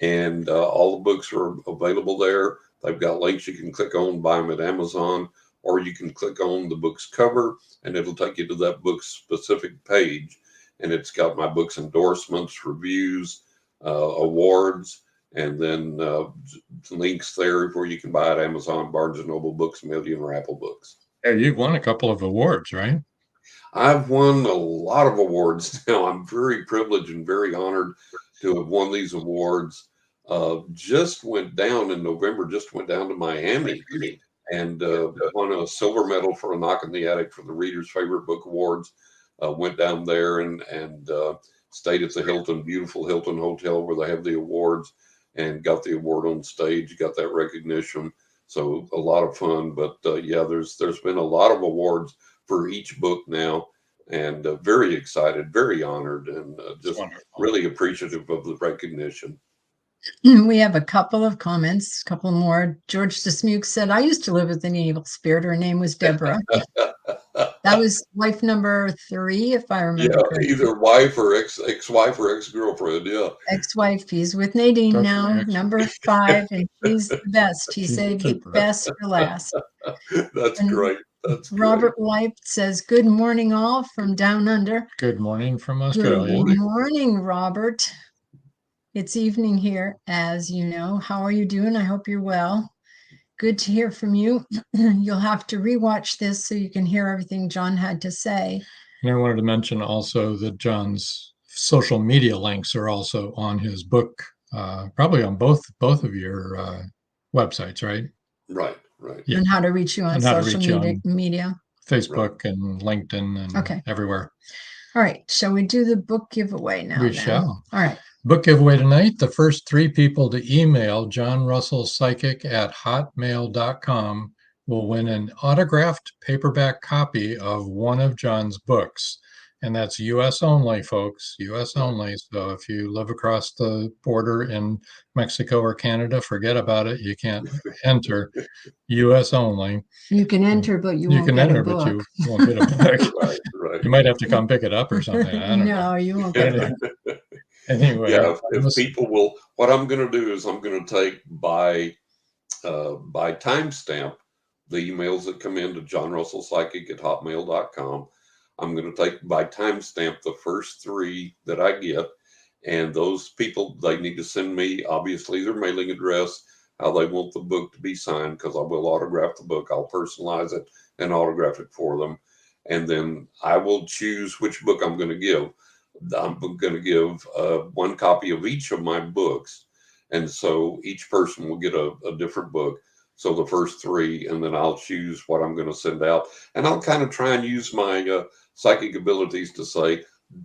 and all the books are available there. They've got links you can click on, buy them at Amazon, or you can click on the book's cover, and it'll take you to that book's specific page. And it's got my book's endorsements, reviews, awards, and then links there where you can buy at Amazon, Barnes & Noble Books, Million, or Apple Books. Yeah, you've won a couple of awards, right? I've won a lot of awards now. I'm very privileged and very honored to have won these awards. Just went down in November, just went down to Miami and won a silver medal for A Knock in the Attic for the Reader's Favorite Book Awards. Went down there and stayed at the Hilton, beautiful Hilton Hotel where they have the awards, and got the award on stage, got that recognition. So a lot of fun. But yeah, there's been a lot of awards for each book now, and very excited, very honored, and just really appreciative of the recognition. We have a couple of comments, a couple more. George Dismuke said, I used to live with an evil spirit. Her name was Deborah. That was wife number 3, if I remember correctly. Either wife or ex-wife or ex-girlfriend, yeah. Ex-wife. He's with Nadine now, number 5, and she's the best. He saved the best for last. That's great. That's Robert White says, good morning all from down under. Good morning from Australia. Good morning, Robert. It's evening here, as you know. How are you doing? I hope you're well. Good to hear from you. You'll have to rewatch this so you can hear everything John had to say. And I wanted to mention also that John's social media links are also on his book, probably on both of your websites, right? Right. Yeah. And how to reach you on social media. Facebook and LinkedIn and everywhere. All right. Shall we do the book giveaway now? We shall. All right. Book giveaway tonight. The first 3 people to email johnrussellpsychic@hotmail.com will win an autographed paperback copy of one of John's books. And that's U.S. only, folks, U.S. only. So if you live across the border in Mexico or Canada, forget about it. You can't enter. U.S. only. You can enter, but you won't get a book. But you won't get a book. Right. You might have to come pick it up or something. I don't know. You won't get it. Anyway. Yeah, if people will, what I'm going to do is I'm going to take by timestamp the emails that come in to johnrussellpsychic@hotmail.com. I'm going to take by timestamp the first 3 that I get, and those people, they need to send me obviously their mailing address, how they want the book to be signed, because I will autograph the book. I'll personalize it and autograph it for them, and then I will choose which book I'm going to give. I'm going to give 1 copy of each of my books, and so each person will get a different book. So the first 3, and then I'll choose what I'm going to send out, and I'll kind of try and use my psychic abilities to say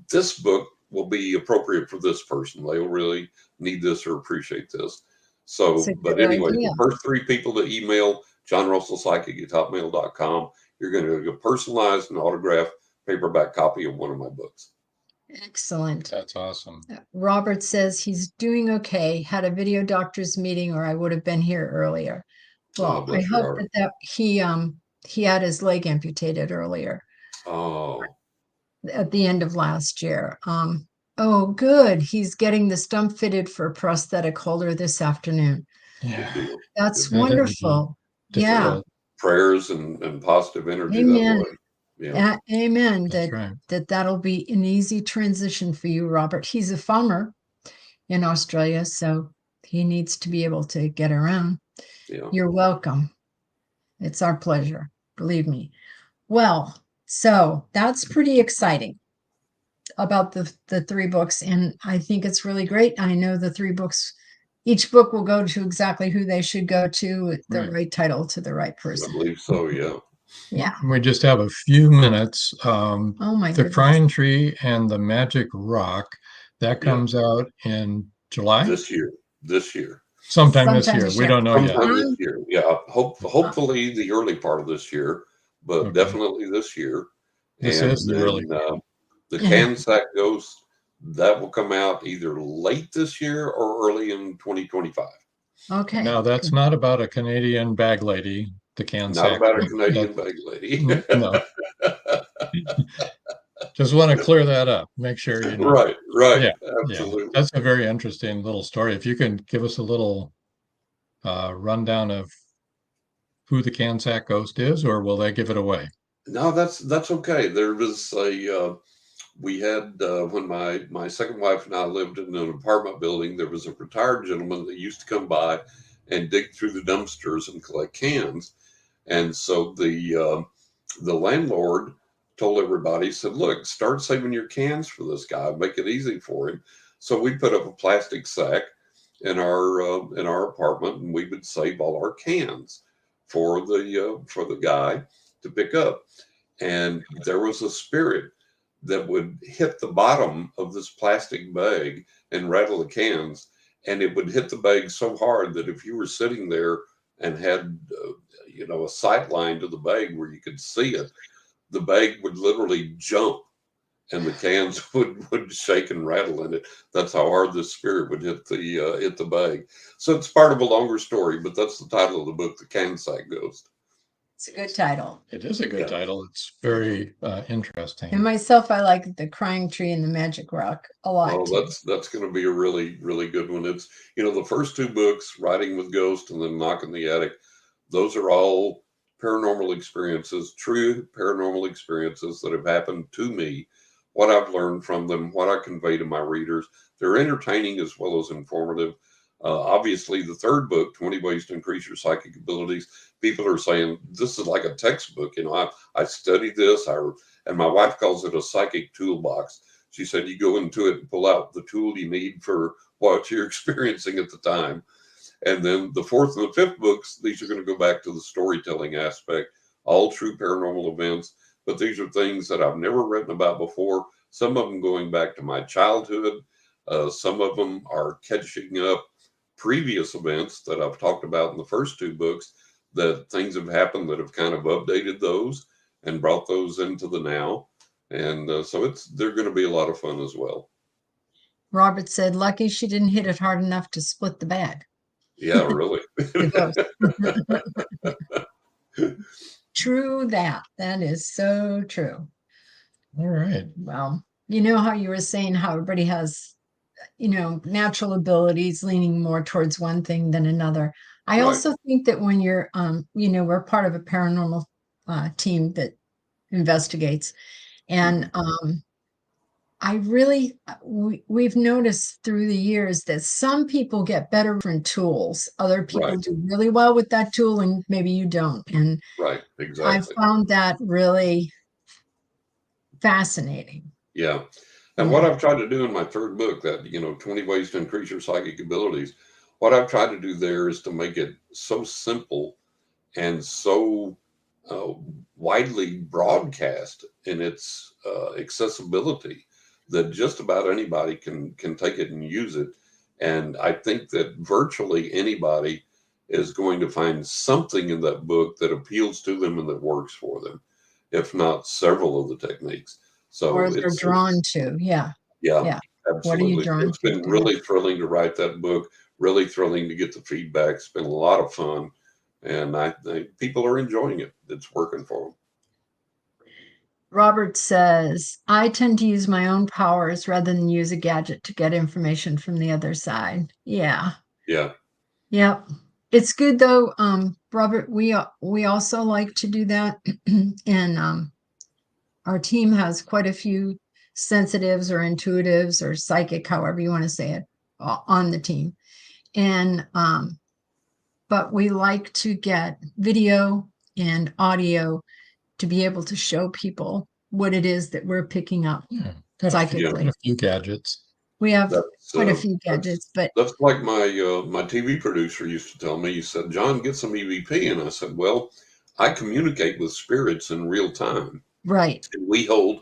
this book will be appropriate for this person. They'll really need this or appreciate this. So, but anyway, the first 3 people to email johnrussellpsychic@hotmail.com, you're going to get a personalized and autographed paperback copy of one of my books. Excellent. That's awesome. Robert says he's doing okay. Had a video doctor's meeting, or I would have been here earlier. Well, I hope that he had his leg amputated earlier. Oh. At the end of last year. Oh, good. He's getting the stump fitted for a prosthetic holder this afternoon. Yeah. That's wonderful. Yeah. Prayers and positive energy. Amen. That way. Yeah. Amen. Right. That'll be an easy transition for you, Robert. He's a farmer in Australia, so he needs to be able to get around. Yeah. You're welcome. It's our pleasure. Believe me. Well, so that's pretty exciting about the 3 books. And I think it's really great. I know the 3 books, each book will go to exactly who they should go to, the right title to the right person. I believe so, yeah. Yeah. We just have a few minutes. Oh my The goodness. Crying Tree and the Magic Rock, that comes out in July? This year. Sometime this year. We don't know yet. Sometime this year. Yeah. Hopefully the early part of this year, but definitely this year. This and is the then, early the Kansak Ghost, that will come out either late this year or early in 2025. Okay. Now, that's not about a Canadian bag lady, the Kansak. Not about a Canadian bag lady. No. Just want to clear that up. Make sure you know. Right. Yeah, absolutely. Yeah. That's a very interesting little story. If you can give us a little rundown of who the Kansak Ghost is, or will they give it away? No, that's okay. There was we had when my second wife and I lived in an apartment building, there was a retired gentleman that used to come by and dig through the dumpsters and collect cans. And so the landlord told everybody, said, look, start saving your cans for this guy, make it easy for him. So we put up a plastic sack in our apartment, and we would save all our cans for the guy to pick up. And there was a spirit that would hit the bottom of this plastic bag and rattle the cans, and it would hit the bag so hard that if you were sitting there and had a sight line to the bag where you could see it, the bag would literally jump and the cans would shake and rattle in it. That's how hard the spirit would hit the bag. So it's part of a longer story, but that's the title of the book, The Can Sack Ghost. It's a good title. It is a good title. It's very interesting. And myself, I like The Crying Tree and the Magic Rock a lot. Oh, that's going to be a really, really good one. It's, the first two books, Riding with Ghosts and then Knock in the Attic, those are all paranormal experiences, true paranormal experiences that have happened to me, what I've learned from them, what I convey to my readers. They're entertaining as well as informative. Obviously, the third book, 20 Ways to Increase Your Psychic Abilities, people are saying this is like a textbook. I studied this, and my wife calls it a psychic toolbox. She said you go into it and pull out the tool you need for what you're experiencing at the time. And then the fourth and the fifth books, these are going to go back to the storytelling aspect, all true paranormal events. But these are things that I've never written about before. Some of them going back to my childhood. Some of them are catching up previous events that I've talked about in the first two books, that things have happened that have kind of updated those and brought those into the now. And so they're going to be a lot of fun as well. Robert said, lucky she didn't hit it hard enough to split the bag. Yeah, really. True that. That is so true. All right. Well, how you were saying how everybody has, natural abilities leaning more towards one thing than another. I also think that when you're, we're part of a paranormal team that investigates. And we've noticed through the years that some people get better from tools. Other people do really well with that tool, and maybe you don't. And right, exactly. I found that really fascinating. Yeah. And what I've tried to do in my third book, that, 20 Ways to Increase Your Psychic Abilities, what I've tried to do there is to make it so simple and so widely broadcast in its accessibility that just about anybody can take it and use it. And I think that virtually anybody is going to find something in that book that appeals to them and that works for them, if not several of the techniques. So or they're drawn to. Yeah, absolutely. What are you drawn It's been really thrilling to write that book, really thrilling to get the feedback. It's been a lot of fun, and I think people are enjoying it. It's working for them. Robert says, I tend to use my own powers rather than use a gadget to get information from the other side. Yeah. Yep. It's good though, Robert. We also like to do that, and our team has quite a few sensitives or intuitives or psychic, however you want to say it, on the team. And but we like to get video and audio to be able to show people what it is that we're picking up psychically. A few gadgets. We have quite a few gadgets, but that's like my TV producer used to tell me. He said, "John, get some EVP," and I said, "Well, I communicate with spirits in real time, right? And we hold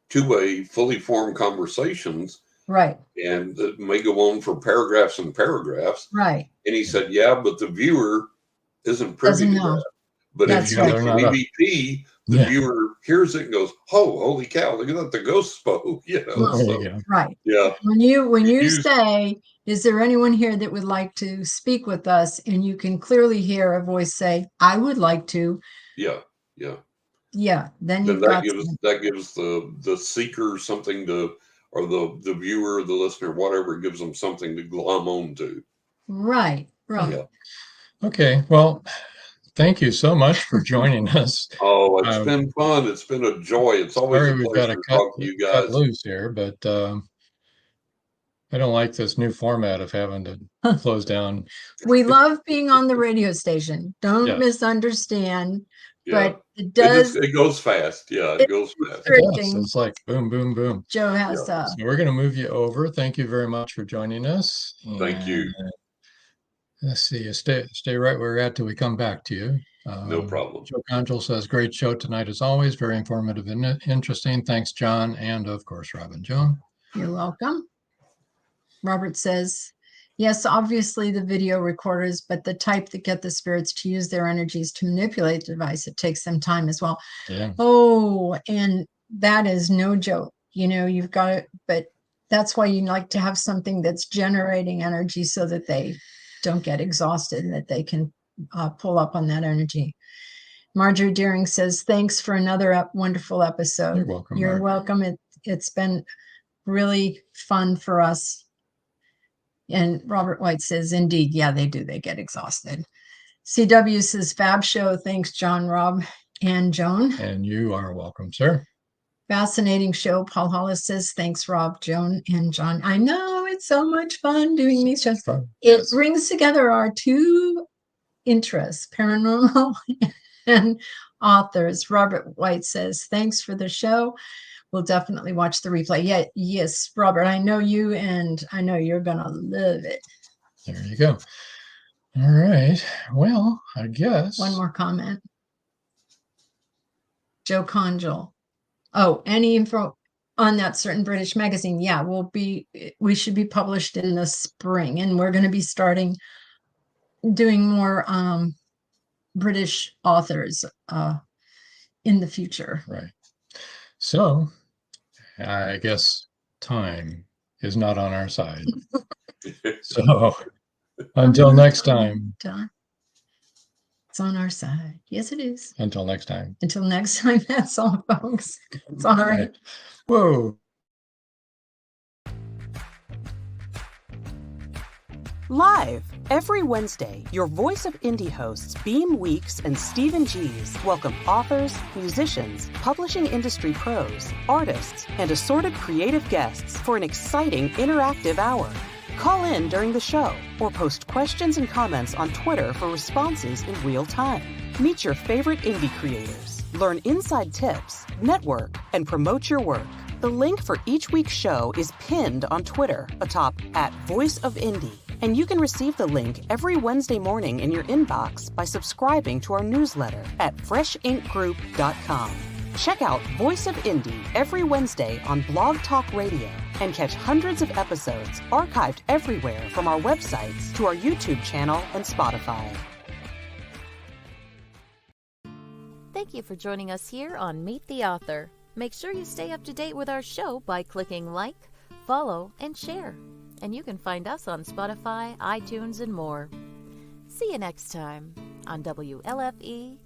two-way, fully formed conversations, right? And that may go on for paragraphs and paragraphs, right?" And he said, "Yeah, but the viewer isn't privy to that. But if you take an EVP, the viewer hears it and goes, oh, holy cow, look at that, the ghost spoke," Right. Yeah. When you say, is there anyone here that would like to speak with us? And you can clearly hear a voice say, I would like to. Yeah. Then that gives the seeker something to, or the viewer, the listener, whatever, gives them something to glom on to. Right. Yeah. Okay. Well, thank you so much for joining us. Oh, it's been fun. It's been a joy. It's always a pleasure to talk to you guys. Cut loose here, but I don't like this new format of having to close down. We love being on the radio station. Don't misunderstand. but it does. It goes fast. Yeah, it goes fast. It's like boom, boom, boom. Joe has So we're going to move you over. Thank you very much for joining us. Thank you. Let's see. Stay right where you're at till we come back to you. No problem. Joe Conjul says, great show tonight as always. Very informative and interesting. Thanks, John. And of course, Rob and Joan. You're welcome. Robert says, yes, obviously the video recorders, but the type that get the spirits to use their energies to manipulate the device, it takes them time as well. Yeah. Oh, and that is no joke. You've got it, but that's why you like to have something that's generating energy so that they don't get exhausted and that they can pull up on that energy. Marjorie Deering says, thanks for another wonderful episode. You're welcome. You're welcome. It's been really fun for us. And Robert White says, indeed, yeah, they do. They get exhausted. CW says, fab show. Thanks, John, Rob, and Joan. And you are welcome, sir. Fascinating show. Paul Hollis says, thanks, Rob, Joan, and John. I know it's so much fun doing these shows. It brings together our two interests, paranormal and authors. Robert White says, thanks for the show. We'll definitely watch the replay. Yeah, yes, Robert, I know you, and I know you're going to love it. There you go. All right. Well, I guess. One more comment. Joe Conjul. Oh, any info on that certain British magazine? Yeah, we should be published in the spring, and we're going to be starting doing more British authors in the future. Right. So I guess time is not on our side. So until next time. It's on our side. Yes, it is. Until next time. Until next time. That's all, folks. It's all right. Whoa. Live every Wednesday, your Voice of Indie hosts Beam Weeks and Stephen Gees welcome authors, musicians, publishing industry pros, artists, and assorted creative guests for an exciting interactive hour. Call in during the show or post questions and comments on Twitter for responses in real time. Meet your favorite indie creators, learn inside tips, network, and promote your work. The link for each week's show is pinned on Twitter atop @VoiceOfIndie. And you can receive the link every Wednesday morning in your inbox by subscribing to our newsletter at freshinkgroup.com. Check out Voice of Indie every Wednesday on Blog Talk Radio and catch hundreds of episodes archived everywhere from our websites to our YouTube channel and Spotify. Thank you for joining us here on Meet the Author. Make sure you stay up to date with our show by clicking like, follow, and share. And you can find us on Spotify, iTunes, and more. See you next time on WLFE-DB.com.